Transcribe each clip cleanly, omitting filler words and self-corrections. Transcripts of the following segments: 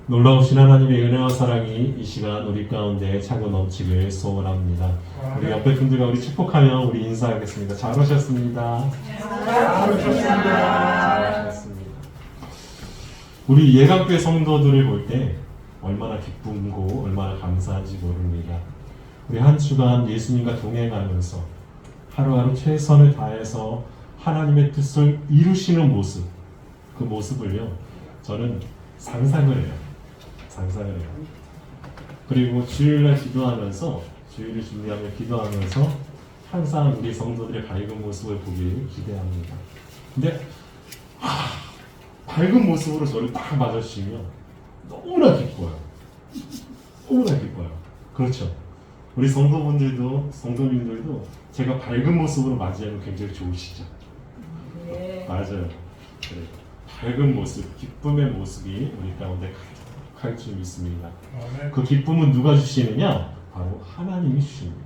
놀라우신 하나님의 은혜와 사랑이 이 시간 우리 가운데 차고 넘치길 소원합니다. 우리 옆에 분들과 우리 축복하며 우리 인사하겠습니다. 잘 오셨습니다. 잘 오셨습니다. 우리 예감교회 성도들을 볼 때 얼마나 기쁘고 얼마나 감사한지 모릅니다. 우리 한 주간 예수님과 동행하면서 하루하루 최선을 다해서 하나님의 뜻을 이루시는 모습, 그 모습을요 저는 상상을 해요. 그리고 주일날 기도하면서, 주일을 준비하며 기도하면서 항상 우리 성도들의 밝은 모습을 보길 기대합니다. 근데 밝은 모습으로 저를 딱 맞아주시면 너무나 기뻐요. 그렇죠. 우리 성도님들도 제가 밝은 모습으로 맞이하면 굉장히 좋으시죠. 네. 맞아요. 그래. 밝은 모습, 기쁨의 모습이 우리 가운데 가득할 줄 믿습니다. 그 기쁨은 누가 주시느냐? 바로 하나님이 주십니다.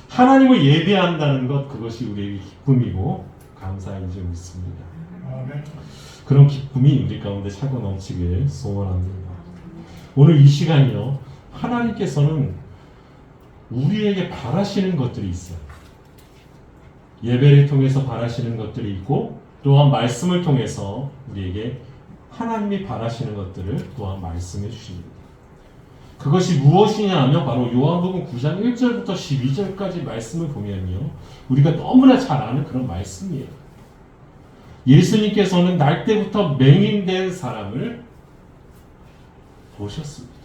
하나님을 예배한다는 것, 그것이 우리에게 기쁨이고 감사인 줄 믿습니다. 그런 기쁨이 우리 가운데 차고 넘치길 소원합니다. 오늘 이 시간이요, 하나님께서는 우리에게 바라시는 것들이 있어요. 예배를 통해서 바라시는 것들이 있고, 또한 말씀을 통해서 우리에게 하나님이 바라시는 것들을 또한 말씀해 주십니다. 그것이 무엇이냐 하면 바로 요한복음 9장 1절부터 12절까지 말씀을 보면요, 우리가 너무나 잘 아는 그런 말씀이에요. 예수님께서는 날 때부터 맹인된 사람을 보셨습니다.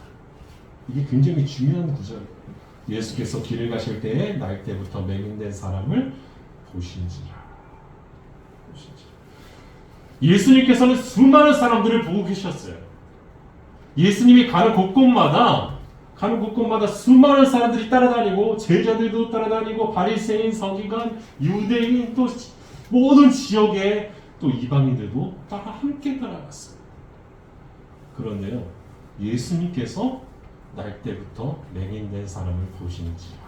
이게 굉장히 중요한 구절이에요. 예수께서 길을 가실 때에 날 때부터 맹인된 사람을 보신지라. 예수님께서는 수많은 사람들을 보고 계셨어요. 예수님이 가는 곳곳마다 수많은 사람들이 따라다니고, 제자들도 따라다니고, 바리새인, 서기관, 유대인, 또 모든 지역에 또 이방인들도 함께 따라갔어요. 그런데요, 예수님께서 날 때부터 맹인된 사람을 보신지라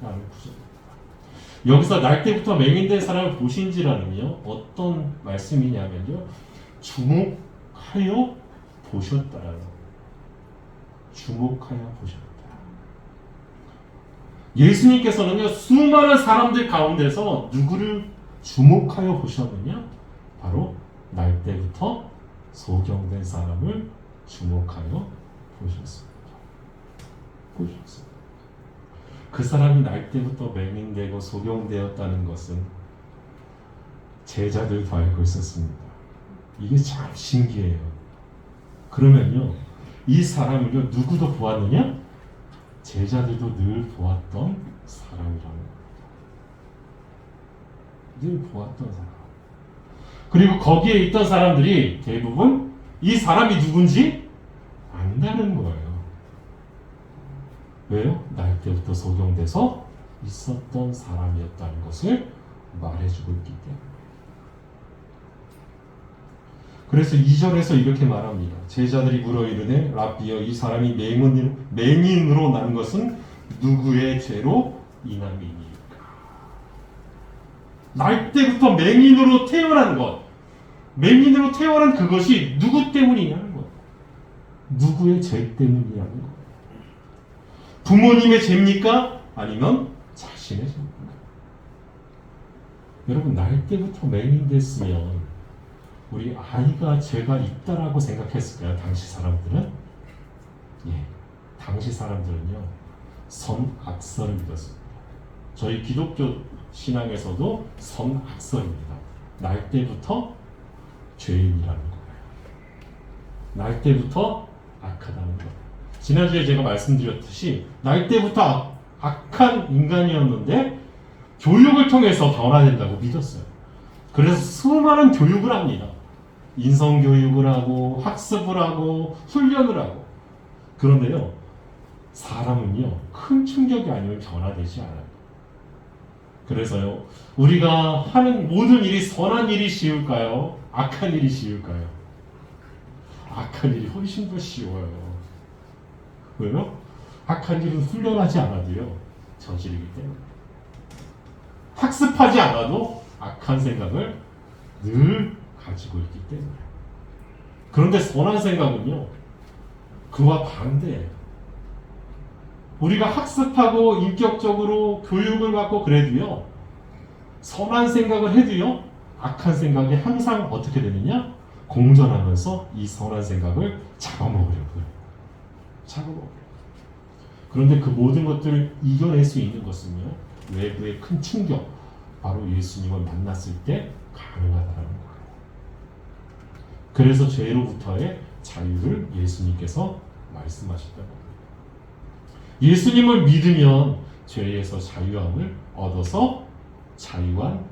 라는 구절입니다. 여기서 날 때부터 맹인된 사람을 보신지라는요, 어떤 말씀이냐면요, 주목하여 보셨다라는, 주목하여 보셨다. 예수님께서는요, 수많은 사람들 가운데서 누구를 주목하여 보셨느냐? 바로 날 때부터 소경된 사람을 주목하여 보셨습니다. 그 사람이 날 때부터 맹인되고 소경되었다는 것은 제자들도 알고 있었습니다. 이게 참 신기해요. 그러면요, 이 사람을요, 누구도 보았느냐? 제자들도 늘 보았던 사람이라는 겁니다. 늘 보았던 사람. 그리고 거기에 있던 사람들이 대부분 이 사람이 누군지 안다는 거예요. 왜요? 날 때부터 소경돼서 있었던 사람이었다는 것을 말해주고 있기 때문에. 그래서 2절에서 이렇게 말합니다. 제자들이 물어 이르되 랍비여, 이 사람이 맹인으로 난 것은 누구의 죄로 인함이니까? 날 때부터 맹인으로 태어난 것, 맹인으로 태어난 그것이 누구 때문이냐는 것, 누구의 죄 때문이냐는 것. 부모님의 죄입니까? 아니면 자신의 죄입니까? 여러분, 날 때부터 맹인됐으면 우리 아이가 죄가 있다라고 생각했을까요? 당시 사람들은? 예, 당시 사람들은요, 선악설을 믿었습니다. 저희 기독교 신앙에서도 선악설입니다. 날 때부터 죄인이라는 거예요. 날 때부터 악하다는 거예요. 지난주에 제가 말씀드렸듯이 날 때부터 악한 인간이었는데 교육을 통해서 변화된다고 믿었어요. 그래서 수많은 교육을 합니다. 인성교육을 하고 학습을 하고 훈련을 하고. 그런데요, 사람은요, 큰 충격이 아니면 변화되지 않아요. 그래서요, 우리가 하는 모든 일이 선한 일이 쉬울까요? 악한 일이 쉬울까요? 악한 일이 훨씬 더 쉬워요. 왜요? 악한 일은 훈련하지 않아도요, 저지르기 때문에. 학습하지 않아도 악한 생각을 늘 가지고 있기 때문에. 그런데 선한 생각은요, 그와 반대예요. 우리가 학습하고 인격적으로 교육을 받고 그래도요, 선한 생각을 해도요, 악한 생각이 항상 어떻게 되느냐? 공존하면서 이 선한 생각을 잡아먹으려고요. 잡아먹으려고요. 그런데 그 모든 것들을 이겨낼 수 있는 것은요, 외부의 큰 충격, 바로 예수님을 만났을 때 가능하다는 거예요. 그래서 죄로부터의 자유를 예수님께서 말씀하셨다는 겁니다. 예수님을 믿으면 죄에서 자유함을 얻어서 자유한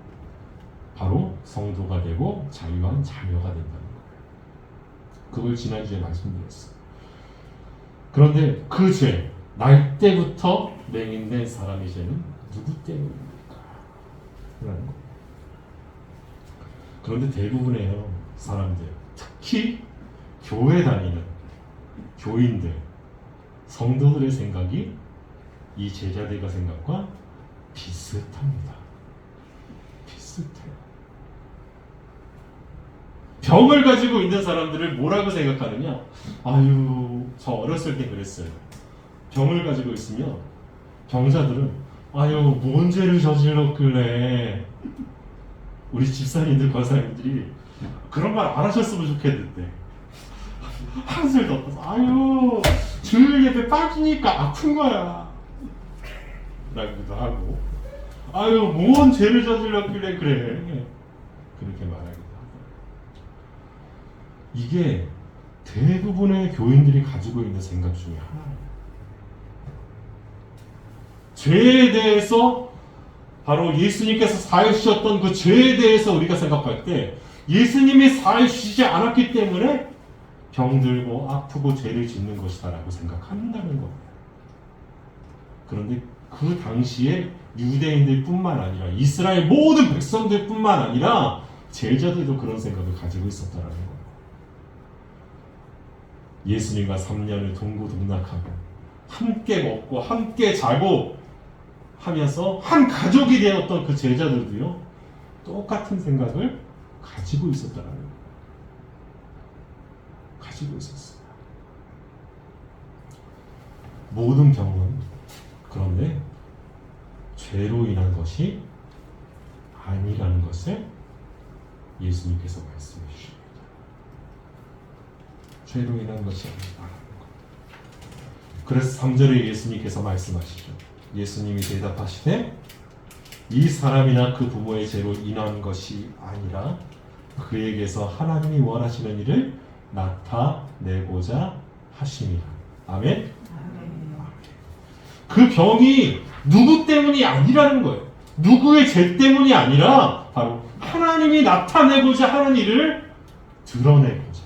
바로 성도가 되고 자유한 자녀가 된다는 거예요. 그걸 지난주에 말씀드렸어요. 그런데 그 죄, 날 때부터 맹인된 사람의 죄는 누구 때문입니까? 라는 거예요. 그런데 대부분의 사람들, 특히 교회 다니는 교인들, 성도들의 생각이 이 제자들과 생각과 비슷합니다. 비슷해요. 병을 가지고 있는 사람들을 뭐라고 생각하느냐? 아유, 저 어렸을 때 그랬어요. 병을 가지고 있으면 병자들은 아유, 뭔 죄를 저질렀길래, 우리 집사님들, 권사님들이 그런 말 안 하셨으면 좋겠는데, 한술 덮어서 아유, 주일 예배 빠지니까 아픈 거야 라기도 하고, 아유, 뭔 죄를 저질렀길래 그래, 그렇게 말하기도 하고. 이게 대부분의 교인들이 가지고 있는 생각 중에 하나예요. 죄에 대해서, 바로 예수님께서 사해 주셨던 그 죄에 대해서 우리가 생각할 때 예수님이 사해 주시지 않았기 때문에 병들고 아프고 죄를 짓는 것이다 라고 생각한다는 겁니다. 그런데 그 당시에 유대인들 뿐만 아니라 이스라엘 모든 백성들 뿐만 아니라 제자들도 그런 생각을 가지고 있었다는 거예요. 예수님과 3년을 동고동락하고 함께 먹고 함께 자고 하면서 한 가족이 되었던 그 제자들도요, 똑같은 생각을 가지고 있었다는 거예요. 가지고 있었어요. 모든 병은 그런데 죄로 인한 것이 아니라는 것을 예수님께서 말씀해 주십니다. 죄로 인한 것이 아니라는 것. 그래서 3절에 예수님께서 말씀하시죠. 예수님이 대답하시되 이 사람이나 그 부모의 죄로 인한 것이 아니라 그에게서 하나님이 원하시는 일을 나타내고자 하심이라. 아멘? 그 병이 누구 때문이 아니라는 거예요. 누구의 죄 때문이 아니라 바로 하나님이 나타내고자 하는 일을 드러내고자,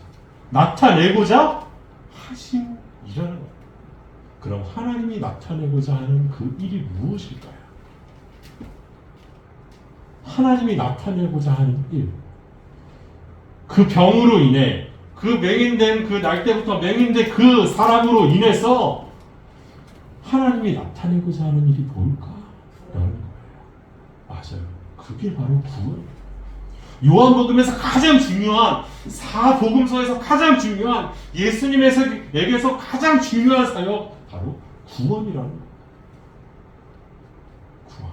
나타내고자 하심이라는 거예요. 그럼 하나님이 나타내고자 하는 그 일이 무엇일까요? 하나님이 나타내고자 하는 일, 그 병으로 인해, 그 맹인된, 그 날 때부터 맹인된 그 사람으로 인해서 하나님이 나타내고자 하는 일이 뭘까? 라는 거예요. 맞아요. 그게 바로 구원이에요. 요한복음에서 가장 중요한, 사복음서에서 가장 중요한, 예수님에게서 가장 중요한 사역, 바로 구원이라는 거예요. 구원.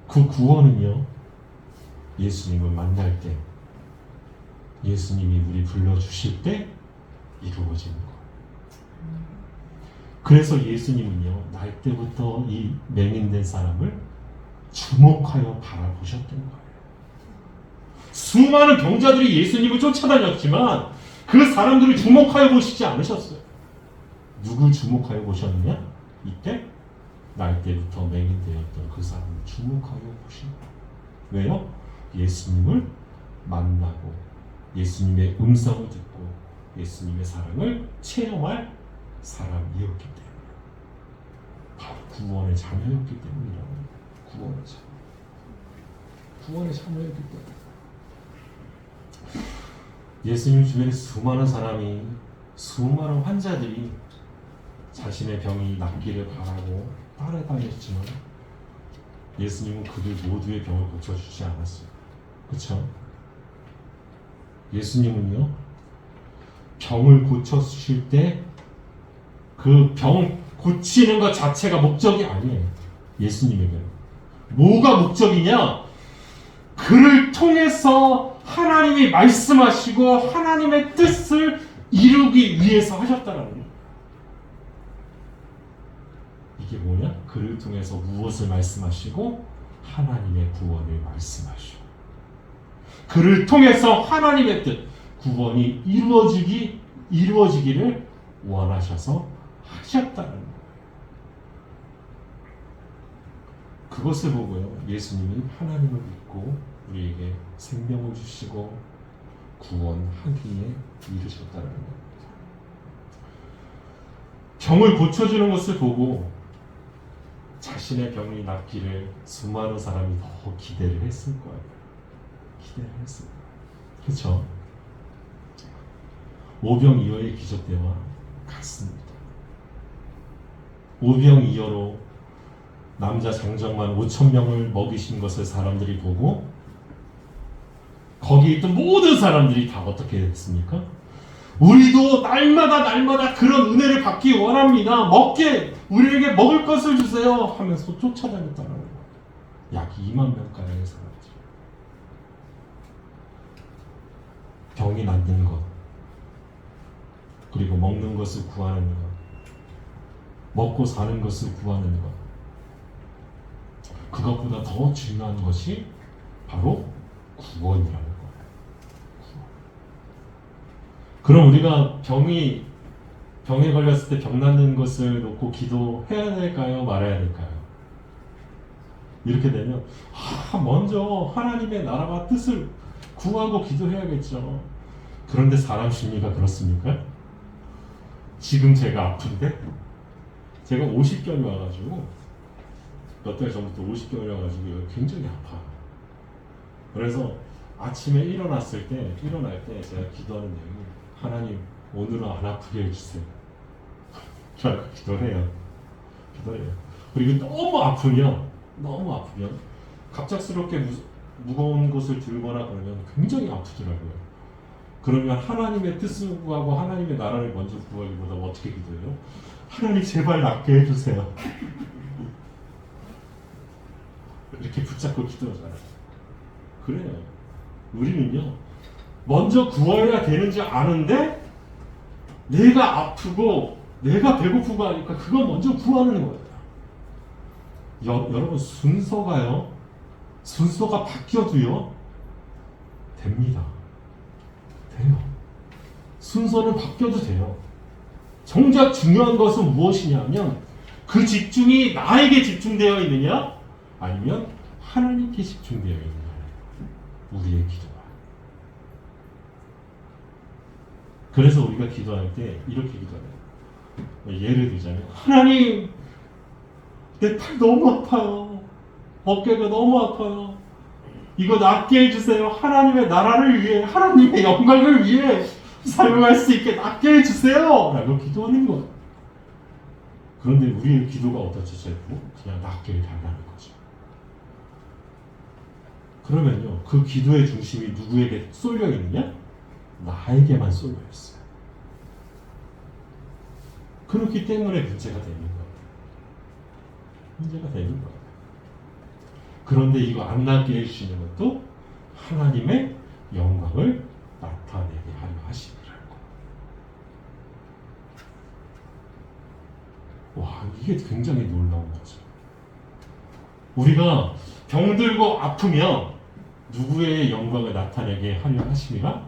그 구원은요, 예수님을 만날 때, 예수님이 우리 불러주실 때 이루어지는 거예요. 그래서 예수님은요, 날 때부터 이 맹인된 사람을 주목하여 바라보셨던 거예요. 수많은 병자들이 예수님을 쫓아다녔지만 그 사람들을 주목하여 보시지 않으셨어요. 누굴 주목하여 보셨느냐? 이때 날 때부터 맹인되었던 그 사람을 주목하여 보신 거예요. 왜요? 예수님을 만나고 예수님의 음성을 듣고 예수님의 사랑을 체험할 사람이었기 때문에, 바로 구원의 자녀였기 때문이라고 합니다. 구원의 자녀였기 때문에. 예수님 주변에 수많은 사람이, 수많은 환자들이 자신의 병이 낫기를 바라고 따라다녔지만 예수님은 그들 모두의 병을 고쳐주지 않았어요. 그렇죠? 예수님은요, 병을 고쳐주실 때 그 병 고치는 것 자체가 목적이 아니에요. 예수님에게는. 뭐가 목적이냐? 그를 통해서 하나님이 말씀하시고 하나님의 뜻을 이루기 위해서 하셨다는 거예요. 이게 뭐냐? 그를 통해서 무엇을 말씀하시고 하나님의 구원을 말씀하시고 그를 통해서 하나님의 뜻, 구원이 이루어지기를 원하셔서 하셨다는 거예요. 그것을 보고요, 예수님이 하나님을 믿고 우리에게 생명을 주시고 구원하기에 이르셨다는 겁니다. 병을 고쳐주는 것을 보고 자신의 병이 낫기를 수많은 사람이 더 기대를 했을 거예요. 기대를 했을 거예요. 그렇죠? 오병이어의 기적 때와 같습니다. 오병이어로 남자 장정만 5,000명을 먹이신 것을 사람들이 보고 거기 있던 모든 사람들이 다 어떻게 했습니까? 우리도 날마다 그런 은혜를 받기 원합니다. 우리에게 먹을 것을 주세요 하면서 쫓아다녔다는 거예요. 약 2만 명가량의 사람들. 병이 낫는 것, 그리고 먹는 것을 구하는 것, 먹고 사는 것을 구하는 것, 그것보다 더 중요한 것이 바로 구원이라는 거예요. 그럼 우리가 병에 걸렸을 때 병 낫는 것을 놓고 기도해야 될까요? 말아야 될까요? 이렇게 되면 먼저 하나님의 나라와 뜻을 구하고 기도해야겠죠. 그런데 사람 심리가 그렇습니까? 지금 제가 아픈데 제가 50견이 와가지고 몇 달 전부터 50견이 와가지고 굉장히 아파요. 그래서 아침에 일어날 때 제가 기도하는 내용이 하나님 오늘은 안 아프게 해주세요. 저는 기도해요. 그리고 너무 아프면 갑작스럽게 무거운 것을 들거나 그러면 굉장히 아프더라고요. 그러면 하나님의 뜻을 구하고 하나님의 나라를 먼저 구하기보다 어떻게 기도해요? 하나님 제발 낫게 해주세요. 이렇게 붙잡고 기도하잖아요. 그래요. 우리는요, 먼저 구해야 되는지 아는데 내가 아프고 내가 배고프고 하니까 그거 먼저 구하는 거예요. 여러분 순서가 바뀌어도요 됩니다. 돼요. 순서는 바뀌어도 돼요. 정작 중요한 것은 무엇이냐면 그 집중이 나에게 집중되어 있느냐 아니면 하나님께 집중되어 있느냐. 우리의 기도가. 그래서 우리가 기도할 때 이렇게 기도해요. 예를 들자면 하나님 내 팔 너무 아파요. 어깨가 너무 아파요. 이거 낫게 해주세요. 하나님의 나라를 위해, 하나님의 영광을 위해 사용할 수 있게 낫게 해주세요 라고 기도하는 거예요. 그런데 우리의 기도가 어떻죠? 그냥 낫게 해달라는 거죠. 그러면요, 그 기도의 중심이 누구에게 쏠려 있느냐? 나에게만 쏠려 있어요. 그렇기 때문에 문제가 되는 거예요. 그런데 이거 안 낫게 해주시는 것도 하나님의 영광을 나타내게 하려 하심이라는 거예요. 와, 이게 굉장히 놀라운 거죠. 우리가 병들고 아프면 누구의 영광을 나타내게 하려 하심이라?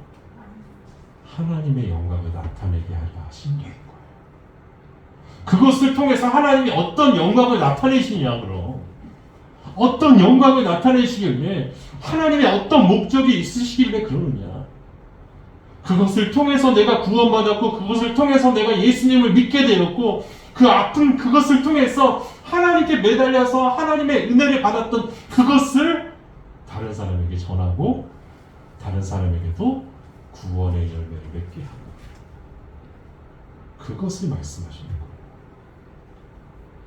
하나님의 영광을 나타내게 하려 하심이라는 거예요. 그것을 통해서 하나님이 어떤 영광을 나타내시냐, 그럼. 어떤 영광을 나타내시길래, 하나님의 어떤 목적이 있으시길래 그러느냐. 그것을 통해서 내가 구원받았고, 그것을 통해서 내가 예수님을 믿게 되었고, 그 아픈 그것을 통해서 하나님께 매달려서 하나님의 은혜를 받았던 그것을 다른 사람에게 전하고, 다른 사람에게도 구원의 열매를 맺게 하고, 그것을 말씀하시는 거예요.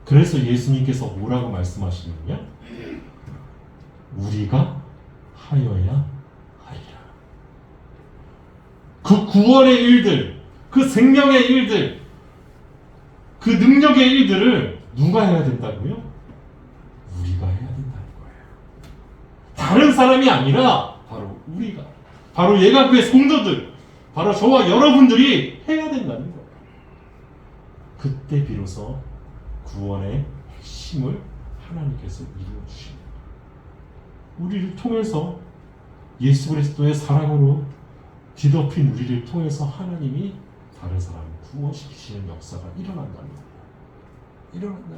그래서 예수님께서 뭐라고 말씀하시느냐? 우리가 하여야 하리라. 그 구원의 일들, 그 생명의 일들, 그 능력의 일들을 누가 해야 된다고요? 우리가 해야 된다는 거예요. 다른 사람이 아니라 바로 우리가, 바로 예가교의 성도들, 바로 저와 여러분들이 해야 된다는 거예요. 그때 비로소 구원의 핵심을 하나님께서 이루어주십니다. 우리를 통해서 예수 그리스도의 사랑으로 뒤덮인 우리를 통해서 하나님이 다른 사람을 구원시키시는 역사가 일어난다는 거예요. 일어난다.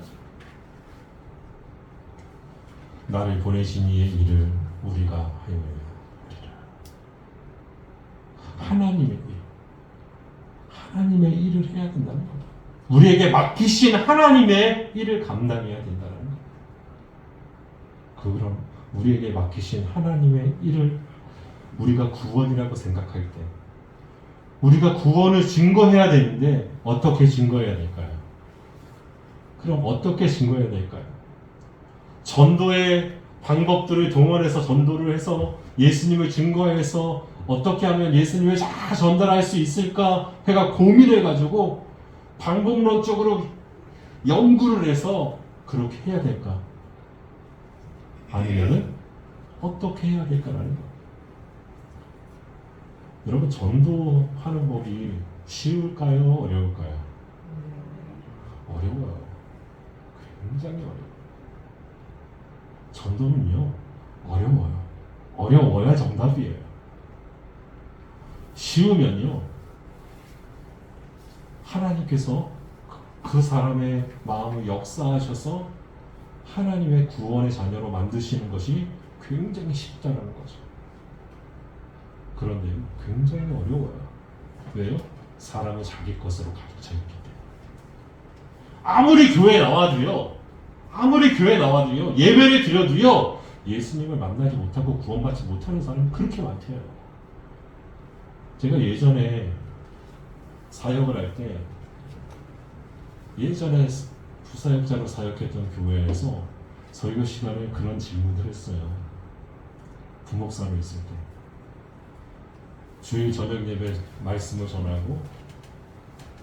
나를 보내신 이의 일을 우리가 하여야 하나님의 일, 하나님의 일을 해야 된다는 겁니다. 우리에게 맡기신 하나님의 일을 감당해야 된다는 거예요. 그럼 우리에게 맡기신 하나님의 일을 우리가 구원이라고 생각할 때 우리가 구원을 증거해야 되는데 어떻게 증거해야 될까요? 그럼 어떻게 증거해야 될까요? 전도의 방법들을 동원해서 전도를 해서 예수님을 증거해서 어떻게 하면 예수님을 잘 전달할 수 있을까 해가 고민해가지고 방법론적으로 연구를 해서 그렇게 해야 될까? 아니면은 어떻게 해야 될까라는 거. 여러분, 전도하는 법이 쉬울까요? 어려울까요? 어려워요. 굉장히 어려워요. 전도는요, 어려워요. 어려워야 정답이에요. 쉬우면요, 하나님께서 그 사람의 마음을 역사하셔서 하나님의 구원의 자녀로 만드시는 것이 굉장히 쉽다라는 거죠. 그런데 굉장히 어려워요. 왜요? 사람은 자기 것으로 가득 차 있기 때문에. 아무리 교회에 나와도요, 예배를 드려도요, 예수님을 만나지 못하고 구원받지 못하는 사람이 그렇게 많대요. 제가 예전에 사역을 할 때, 예전에 부사역자로 사역했던 교회에서 설교 시간에 그런 질문을 했어요. 부목사로 있을 때. 주일 저녁 예배 말씀을 전하고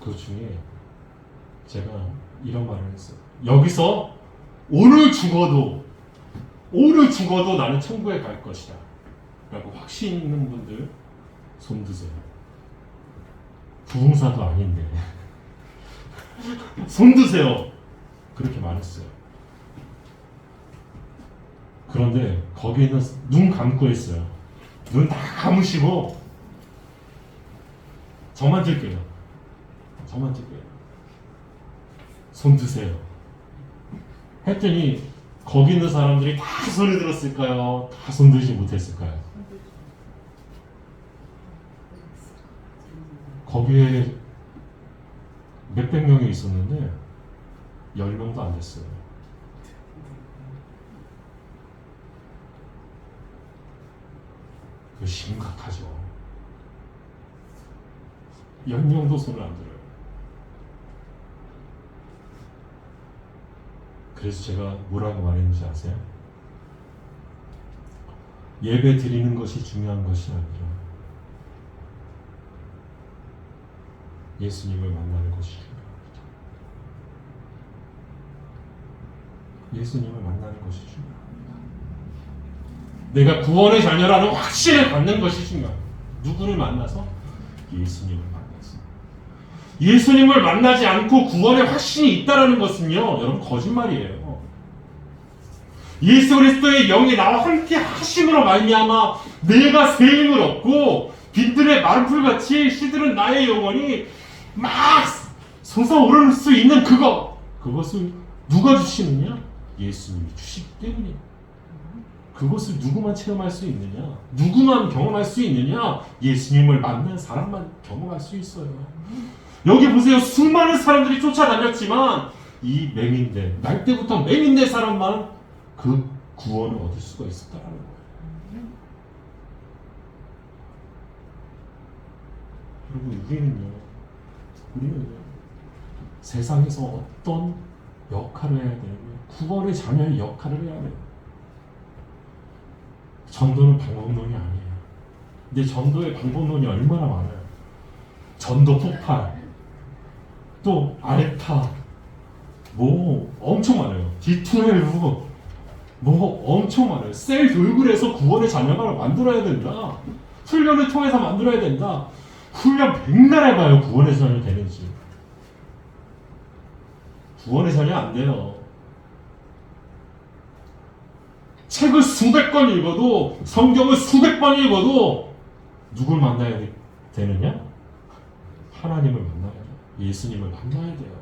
그 중에 제가 이런 말을 했어요. 여기서 오늘 죽어도 나는 천국에 갈 것이다 라고 확신 있는 분들 손 드세요. 부흥사도 아닌데 손 드세요. 그렇게 말했어요. 그런데 거기는 눈 감고 했어요. 눈 다 감으시고 저만 들게요. 손 드세요. 했더니 거기 있는 사람들이 다 손을 들었을까요? 다 손 들지 못했을까요? 거기에 몇백 명이 있었는데 10명도 안 됐어요. 이거 심각하죠. 10명도 손을 안 들어요. 그래서 제가 뭐라고 말했는지 아세요? 예배 드리는 것이 중요한 것이 아니라 예수님을 만나는 것이 중요합니다. 예수님을 만나는 것이 중요합니다. 내가 구원의 자녀라는 확신을 갖는 것이 중요합니다. 누구를 만나서? 예수님을 만나서. 예수님을 만나지 않고 구원의 확신이 있다는 것은요, 여러분, 거짓말이에요. 예수 그리스도의 영이 나와 함께 하심으로 말미암아 내가 새 힘을 얻고 빛들의 마른 풀같이 시들은 나의 영혼이 막 솟아오를 수 있는 그것을 누가 주시느냐? 예수님이 주시기 때문이에요. 그것을 누구만 체험할 수 있느냐? 누구만 경험할 수 있느냐? 예수님을 만난 사람만 경험할 수 있어요. 여기 보세요. 수많은 사람들이 쫓아다녔지만 이 맹인된, 날 때부터 맹인된 사람만 그 구원을 얻을 수가 있었다는 거예요. 여러분, 우리는요, 세상에서 어떤 역할을 해야 되냐면 구원의 자녀의 역할을 해야 돼요. 전도는 방법론이 아니에요. 근데 전도의 방법론이 얼마나 많아요. 전도 폭발, 또 알파, 뭐 엄청 많아요. D12, 뭐 엄청 많아요. 셀 교육을 해서 구원의 자녀가 만들어야 된다. 훈련을 통해서 만들어야 된다. 훈련 백날 해봐요. 구원의 자녀 되는지. 구원의 자녀 안 돼요. 책을 수백 권 읽어도, 성경을 수백 번 읽어도 누굴 만나야 되느냐? 하나님을 만나야 돼요. 예수님을 만나야 돼요.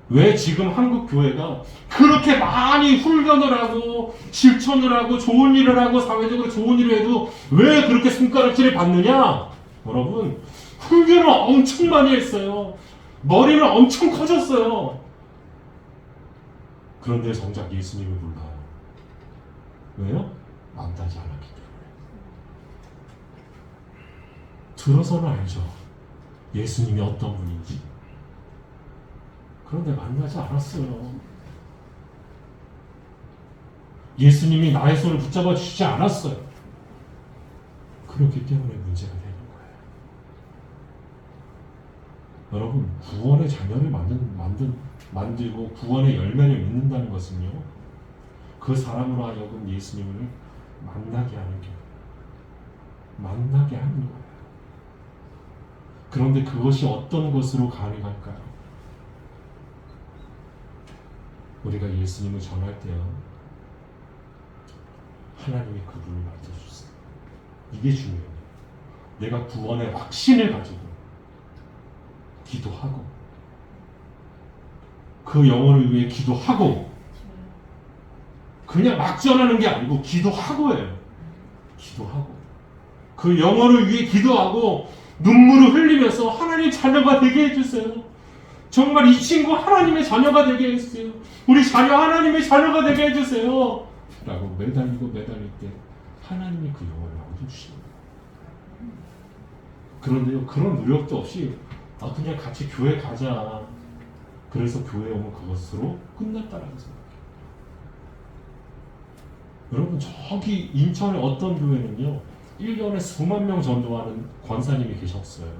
왜 지금 한국 교회가 그렇게 많이 훈련을 하고 실천을 하고 좋은 일을 하고 사회적으로 좋은 일을 해도 왜 그렇게 손가락질을 받느냐? 여러분, 훈련을 엄청 많이 했어요. 머리는 엄청 커졌어요. 그런데 정작 예수님을 몰라요. 왜요? 만나지 않았기 때문에. 들어서는 알죠. 예수님이 어떤 분인지. 그런데 만나지 않았어요. 예수님이 나의 손을 붙잡아 주시지 않았어요. 그렇기 때문에 문제가 되는 거예요. 여러분, 구원의 자녀를 만들고 구원의 열매를 맺는다는 것은요, 그 사람으로 하여금 예수님을 만나게 하는 거예요. 그런데 그것이 어떤 것으로 가능할까요? 우리가 예수님을 전할 때요, 하나님이 그분을 만져주세요. 이게 중요해요. 내가 구원의 확신을 가지고 기도하고 그 영혼을 위해 기도하고, 그냥 막 전하는 게 아니고 기도하고예요. 기도하고 그 영혼을 위해 기도하고 눈물을 흘리면서 하나님 자녀가 되게 해주세요. 정말 이 친구 하나님의 자녀가 되게 해주세요. 우리 자녀 하나님의 자녀가 되게 해주세요. 라고 매달릴 때 하나님이 그 영혼을 얻어주십니다. 그런데요, 그런 노력도 없이 그냥 같이 교회 가자. 그래서 교회 오면 그것으로 끝났다라고 생각해요. 여러분, 저기 인천의 어떤 교회는요, 1년에 수만 명 전도하는 권사님이 계셨어요.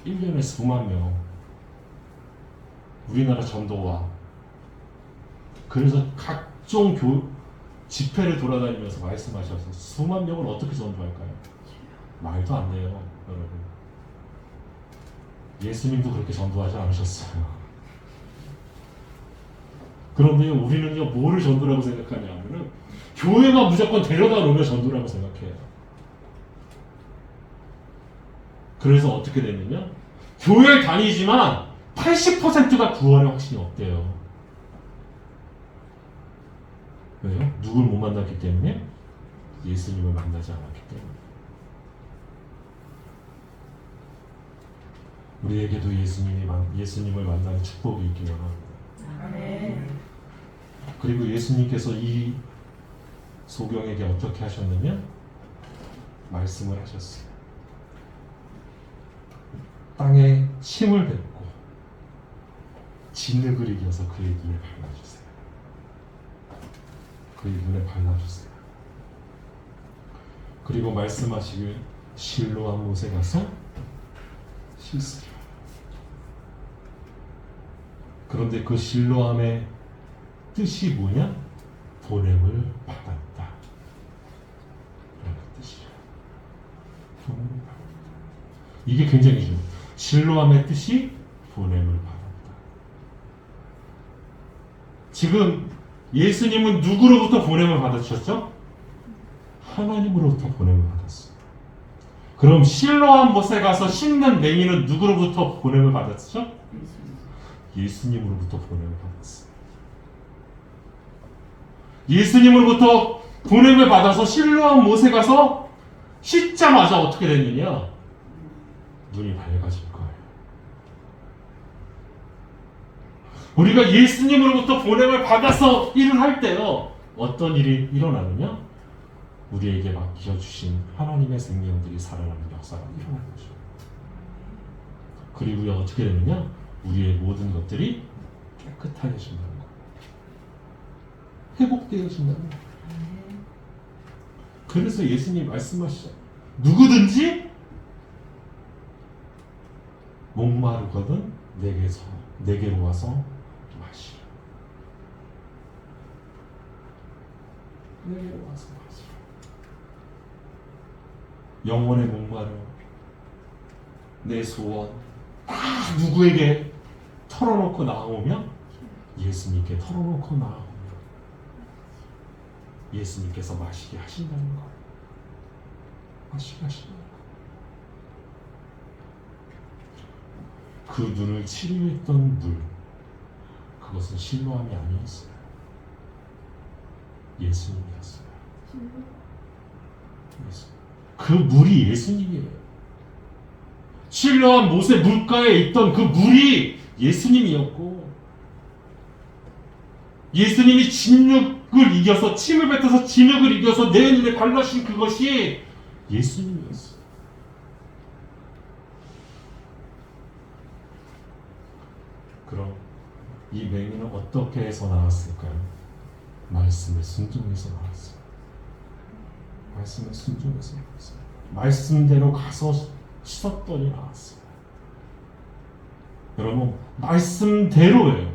1년에 수만 명. 우리나라 전도와. 그래서 각종 집회를 돌아다니면서 말씀하셔서 수만 명을 어떻게 전도할까요? 말도 안 돼요, 여러분. 예수님도 그렇게 전도하지 않으셨어요. 그런데요, 우리는요, 뭐를 전도라고 생각하냐면은 교회만 무조건 데려다 놓으면 전도라고 생각해요. 그래서 어떻게 됐느냐? 교회를 다니지만 80%가 구원의 확신이 없대요. 왜요? 누굴 못 만났기 때문에? 예수님을 만나지 않았기 때문에. 우리에게도 예수님을 만나는 축복이 있기 원합니다. 아멘. 그리고 예수님께서 이 소경에게 어떻게 하셨느냐? 말씀을 하셨어요. 땅에 침을 뱉고 진흙을 이겨서 그의 눈에 발라주세요. 그의 눈에 발라주세요. 그리고 말씀하시길 실로암 못에 가서 씻으라. 그런데 그 실로암의 뜻이 뭐냐? 보냄을 받았다. 라는 뜻이에요. 보냄을 받았다. 이게 굉장히 중요해요. 실로암의 뜻이 보냄을 받았다. 지금 예수님은 누구로부터 보냄을 받으셨죠? 하나님으로부터 보냄을 받았어요. 그럼 실로암 못에 가서 씻는 맹인은 누구로부터 보냄을 받았죠? 예수님으로부터 보냄을 받았어요. 예수님으로부터 보냄을 받아서 실로암 못에 가서 씻자마자 어떻게 됐느냐? 눈이 밝아질 거예요. 우리가 예수님으로부터 보냄을 받아서 일을 할 때요, 어떤 일이 일어나느냐? 우리에게 맡겨주신 하나님의 생명들이 살아나는 역사가 일어나는 거죠. 그리고 어떻게 되느냐? 우리의 모든 것들이 깨끗해진다는 거예요. 회복되어진다는 거예요. 그래서 예수님 말씀하시죠. 누구든지 목마르거든 내게로 와서 마시라. 내게로 와서 마시라. 영혼의 목마름, 내 소원 다 누구에게 털어놓고 나오면 예수님께 털어놓고 나오면 예수님께서 마시게 하신다는 거예요. 마시게 하신다는 거예요. 그 눈을 치료했던 물, 그것은 실로암이 아니었어요. 예수님이었어요. 그 물이 예수님이에요. 실로암 못의 물가에 있던 그 물이 예수님이었고, 예수님이 진흙을 이겨서, 침을 뱉어서 진흙을 이겨서 내 눈에 발라신 그것이 예수님이었어요. 그럼 이 맹인은 어떻게 해서 나왔을까요? 말씀에 순종해서 나왔어요. 말씀에 순종해서 나왔어요. 말씀대로 가서 씻었더니 나왔어요. 여러분, 말씀대로예요.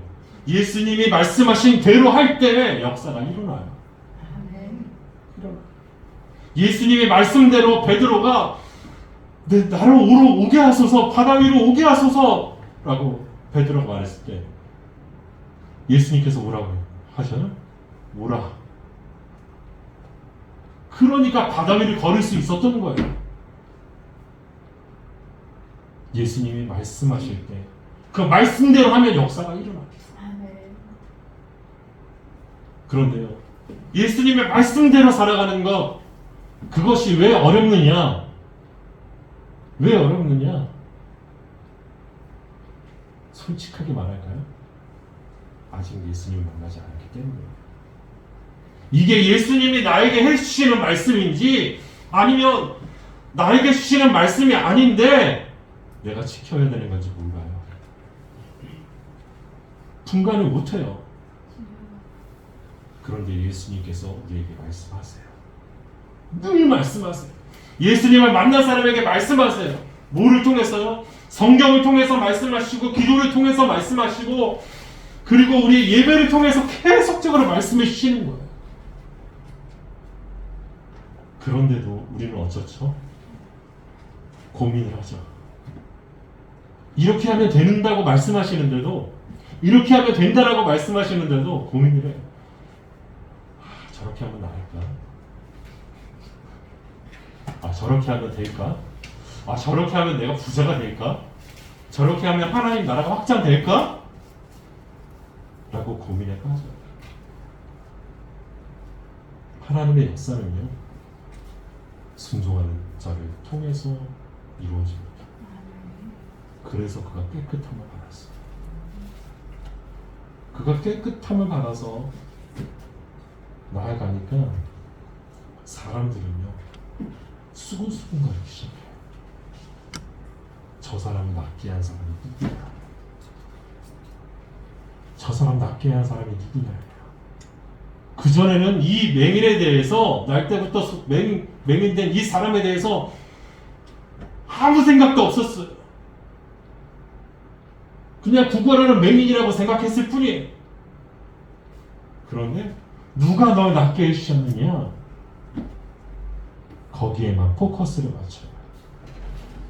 예수님이 말씀하신 대로 할 때 역사가 일어나요. 예수님이 말씀대로 베드로가 나를 오게 하소서, 바다 위로 오게 하소서 라고 베드로가 말했을 때 예수님께서 뭐라고 하셔요? 오라. 그러니까 바다 위를 걸을 수 있었던 거예요. 예수님이 말씀하실 때 그 말씀대로 하면 역사가 일어나요. 그런데요, 예수님의 말씀대로 살아가는 것, 그것이 왜 어렵느냐? 왜 어렵느냐? 솔직하게 말할까요? 아직 예수님을 만나지 않았기 때문이에요. 이게 예수님이 나에게 해주시는 말씀인지 아니면 나에게 주시는 말씀이 아닌데 내가 지켜야 되는 건지 몰라요. 분간을 못해요. 그런데 예수님께서 우리에게 말씀하세요. 늘 말씀하세요. 예수님을 만난 사람에게 말씀하세요. 뭐를 통해서요? 성경을 통해서 말씀하시고, 기도를 통해서 말씀하시고, 그리고 우리 예배를 통해서 계속적으로 말씀해 주시는 거예요. 그런데도 우리는 어쩌죠? 고민을 하죠. 이렇게 하면 된다고 말씀하시는데도, 이렇게 하면 된다라고 말씀하시는데도 고민을 해요. 저렇게 하면 나을까? 저렇게 하면 될까? 저렇게 하면 내가 부자가 될까? 저렇게 하면 하나님 나라가 확장될까? 라고 고민에 빠져요. 하나님의 역사는요, 순종하는 자를 통해서 이루어집니다. 그래서 그가 깨끗함을 받았어요. 그가 깨끗함을 받아서 나아가니까 사람들은요, 수근수근 거리기 시작해요. 저 사람 낫게 한 사람이 누구냐? 저 사람 낫게 한 사람이 누구냐? 그전에는 이 맹인에 대해서, 날 때부터 맹인된 이 사람에 대해서 아무 생각도 없었어요. 그냥 구걸하는 맹인이라고 생각했을 뿐이에요. 그런데 누가 널 낫게 해주셨느냐? 거기에만 포커스를 맞춰요.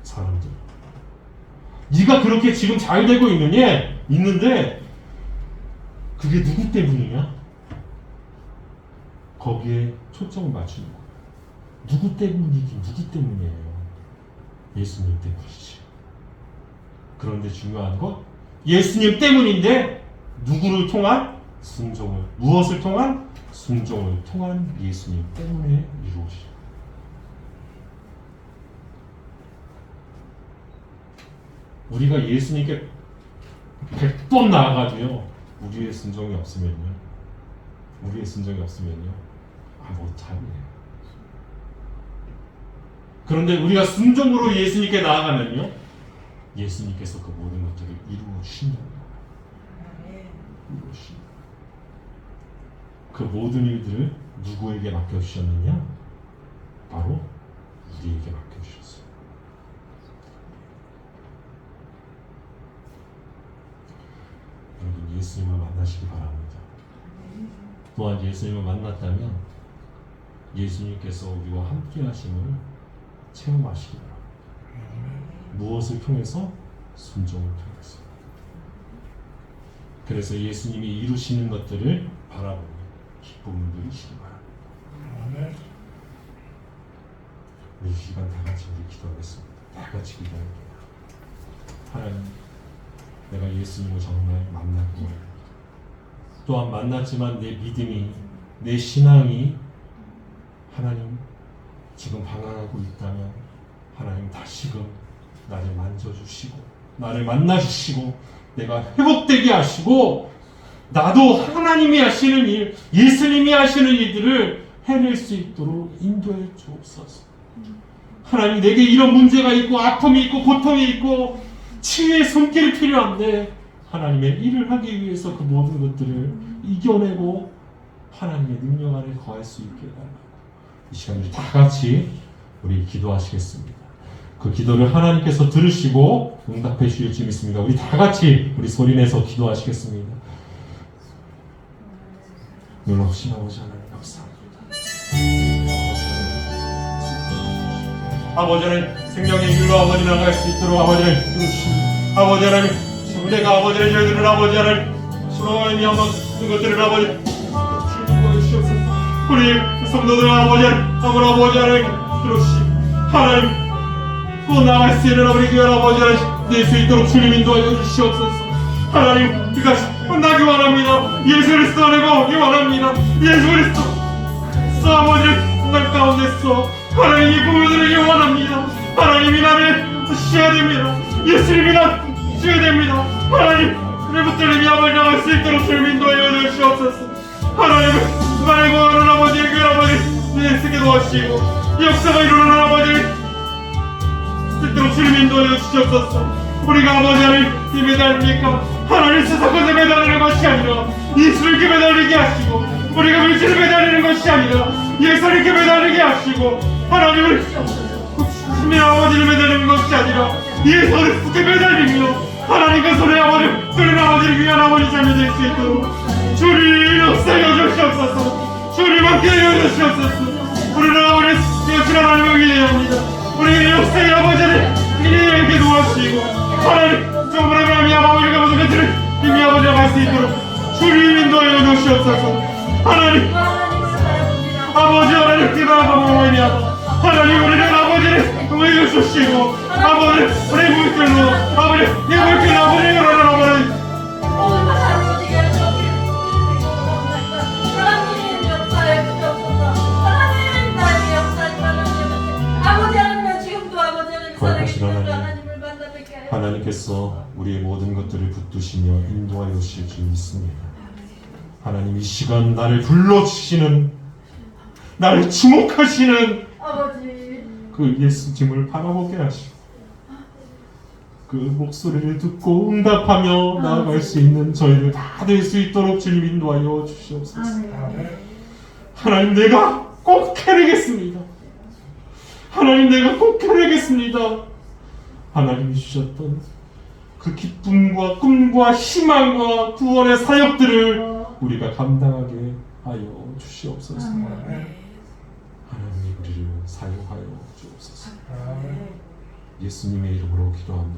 사람들. 네가 그렇게 지금 잘 되고 있는데 그게 누구 때문이냐? 거기에 초점을 맞추는 거예요. 누구 때문이긴 누구 때문이에요? 예수님 때문이지. 그런데 중요한 건 예수님 때문인데 누구를 통한? 순종을. 무엇을 통한? 순종을 통한 예수님 때문에 이루어지죠. 우리가 예수님께 100번 나아가도요, 우리의 순종이 없으면요, 못합니다. 그런데 우리가 순종으로 예수님께 나아가면요, 예수님께서 그 모든 것들을 이루어 주신다는 거예요. 그 모든 일들을 누구에게 맡겨주셨느냐? 바로 우리에게 맡겨주셨어요. 여러분 예수님을 만나시기 바랍니다. 또한 예수님을 만났다면 예수님께서 우리와 함께 하심을 체험하시기 바랍니다. 무엇을 통해서? 순종을 통해서. 그래서 예수님이 이루시는 것들을 바라보며 기쁨을 누리시기 바랍니다. 우리 이 시간 다 같이 우리 기도하겠습니다. 다 같이 기도합니다. 하나님, 내가 예수님을 정말 만나고 또한 만났지만 내 믿음이, 내 신앙이 하나님 지금 방황하고 있다면 하나님 다시금 나를 만져주시고 나를 만나주시고 내가 회복되게 하시고 나도 하나님이 하시는 일, 예수님이 하시는 일들을 해낼 수 있도록 인도해 주옵소서. 하나님, 내게 이런 문제가 있고 아픔이 있고 고통이 있고 치유의 손길이 필요한데 하나님의 일을 하기 위해서 그 모든 것들을 이겨내고 하나님의 능력 아래 거할 수 있게 해달라고 이 시간 우리 다 같이 우리 기도하시겠습니다. 그 기도를 하나님께서 들으시고 응답해 주실 줄 믿습니다. 우리 다 같이 우리 소리내서 기도하시겠습니다. 놀랍신 아버지 하나님 감사합니다. 아버지 하나님 생명의 길로 아버지 나갈 수 있도록 아버지를 이루시고 아버지 하나님 내가 아버지를 저희들을 아버지 하나님 수로하니 한번 그 것들을 아버지 주시옵소서. 우리 성도들 아버지 하나님 이루시고 하나님 또 나갈 수 있는 아버지 귀한 아버지 하나님 낼 수 있도록 주님 인도하여 주시옵소서. 하나님 이것이 끝나기 원합니다. 예수 그리스도 안에 오기 원합니다. 예수 그리스도 아버지 날 가운데서 하나님이 부모들에게 원합니다. 하나님이 나를 주셔야 됩니다. 예수님이 나를 주셔야 됩니다. 하나님 우리 붙들림이 아버지 나갈 수 있도록 주님 인도하여 주시옵소서. 하나님 나를 구하는 아버지 그 아버지 예수께 도와주시고 역사가 이루는 아버지 뜻대로 주님 인도하여 주시옵소서. 우리가 아버지 하나님 이 매달립니까? 하나님 수사권에 매달리는 것이 아니라 예수님께 매달리게 하시고 우리가 물질에 매달리는 것이 아니라 예수님께 매달리게 하시고 하나님을 주님 아버지를 매달리는 것이 아니라 예수 그리스도께 매달리며 하나님과 손에 아버지 주님 아버지를 위한 아버지 자녀 될 수 있도록 주님 역사여 주시옵소서. 주님 함께 하여 주시옵소서. 우리는 아버지 예수 하나님을 기대합니다. 우리의 역사의 아버지를 이에게 도와주시고 하나님 정말 하나님의 아버지가 모든 것들을 이미 아버지가 갈 수 있도록 주님 인도하여 주시옵소서. 하나님 아버지 하나님 기도하옵나이다. 하나님 우리는 아버지를 응해 주시고 아버지 우리 물질로 아버지 이 물질 아버지를 아버지 하나님께서 우리의 모든 것들을 붙드시며 인도하여 주실 줄 믿습니다. 하나님 이 시간 나를 불러주시는 나를 주목하시는 아버지 그 예수님을 바라보게 하시고 그 목소리를 듣고 응답하며 나아갈 수 있는 저희들 다 될 수 있도록 주님 인도하여 주시옵소서. 하나님 내가 꼭 해내겠습니다. 하나님 내가 꼭 해내겠습니다. 하나님이 주셨던 그 기쁨과 꿈과 희망과 구원의 사역들을 우리가 감당하게 하여 주시옵소서. 하나님이 우리를 사용하여 주옵소서. 예수님의 이름으로 기도합니다.